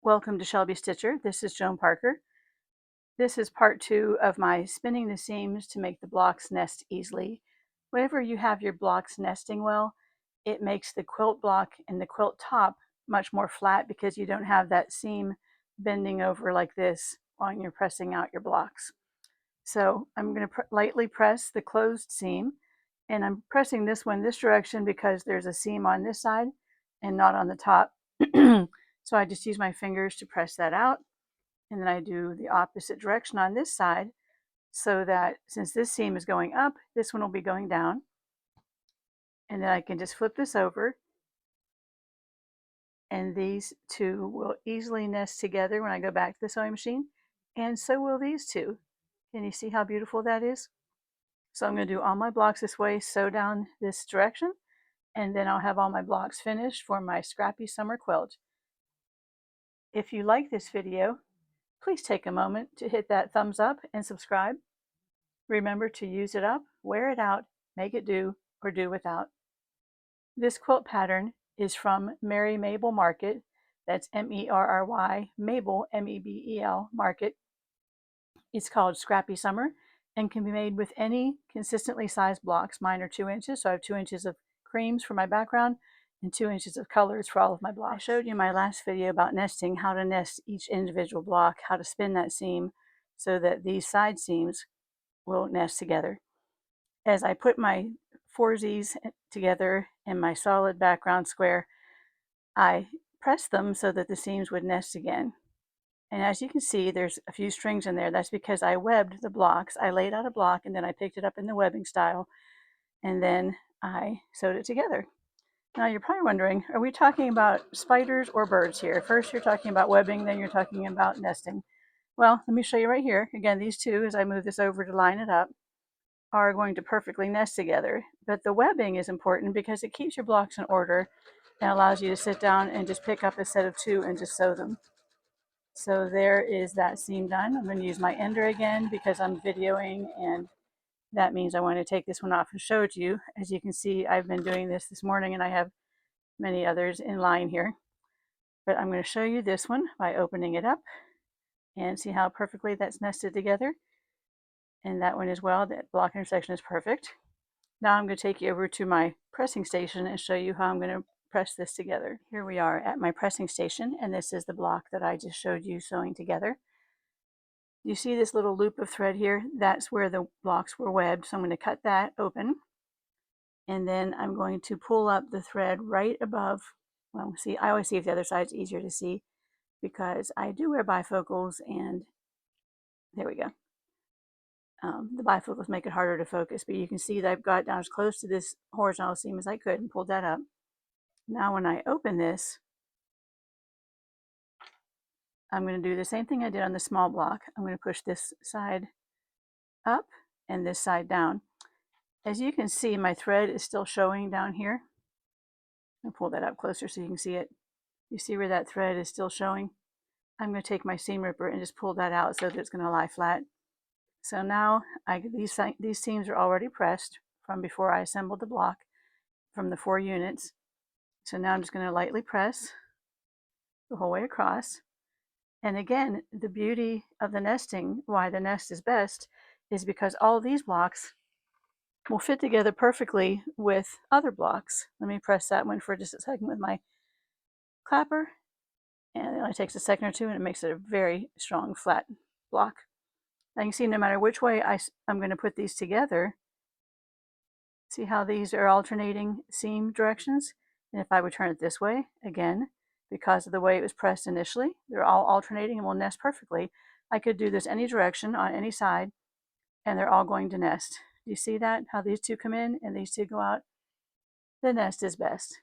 Welcome to Shelby Stitcher. This is Joan Parker. This is part 2 of my spinning the seams to make the blocks nest easily. Whenever you have your blocks nesting well, it makes the quilt block and the quilt top much more flat because you don't have that seam bending over like this while you're pressing out your blocks. So I'm going to lightly press the closed seam, and I'm pressing this one this direction because there's a seam on this side and not on the top. So I just use my fingers to press that out, and then I do the opposite direction on this side so that since this seam is going up, this one will be going down. And then I can just flip this over, and these two will easily nest together when I go back to the sewing machine, and so will these two. Can you see how beautiful that is? So I'm going to do all my blocks this way, sew down this direction, and then I'll have all my blocks finished for my scrappy summer quilt. If you like this video, please take a moment to hit that thumbs up and subscribe. Remember to use it up, wear it out, make it do, or do without. This quilt pattern is from Merry Mabel Market. That's M-E-R-R-Y, Mabel, M-E-B-E-L, Market. It's called Scrappy Summer and can be made with any consistently sized blocks. Mine are 2 inches, so I have 2 inches of creams for my background and 2 inches of colors for all of my blocks. I showed you in my last video about nesting, how to nest each individual block, how to spin that seam so that these side seams will nest together. As I put my 4Zs together in my solid background square, I pressed them so that the seams would nest again. And as you can see, there's a few strings in there. That's because I webbed the blocks. I laid out a block and then I picked it up in the webbing style, and then I sewed it together. Now you're probably wondering, are we talking about spiders or birds here? First you're talking about webbing, then you're talking about nesting. Well, let me show you right here. Again, these two, as I move this over to line it up, are going to perfectly nest together. But the webbing is important because it keeps your blocks in order and allows you to sit down and just pick up a set of two and just sew them. So there is that seam done. I'm going to use my ender again because I'm videoing, and that means I want to take this one off and show it to you. As you can see, I've been doing this morning and I have many others in line here. But I'm going to show you this one by opening it up and see how perfectly that's nested together. And that one as well, that block intersection is perfect. Now I'm going to take you over to my pressing station and show you how I'm going to press this together. Here we are at my pressing station, and this is the block that I just showed you sewing together. You see this little loop of thread here? That's where the blocks were webbed. So I'm going to cut that open, and then I'm going to pull up the thread right above. Well, see, I always see if the other side's easier to see because I do wear bifocals, and there we go. The bifocals make it harder to focus, but you can see that I've got down as close to this horizontal seam as I could and pulled that up. Now when I open this, I'm going to do the same thing I did on the small block. I'm going to push this side up and this side down. As you can see, my thread is still showing down here. I'll pull that up closer so you can see it. You see where that thread is still showing? I'm going to take my seam ripper and just pull that out so that it's going to lie flat. So now these seams are already pressed from before I assembled the block from the 4 units. So now I'm just going to lightly press the whole way across. And again, the beauty of the nesting, why the nest is best, is because all these blocks will fit together perfectly with other blocks. Let me press that one for just a second with my clapper. And it only takes a second or two, and it makes it a very strong flat block. Now you can see no matter which way I'm going to put these together, see how these are alternating seam directions? And if I would turn it this way, again, because of the way it was pressed initially, they're all alternating and will nest perfectly. I could do this any direction on any side, and they're all going to nest. Do you see that? How these two come in and these two go out? The nest is best.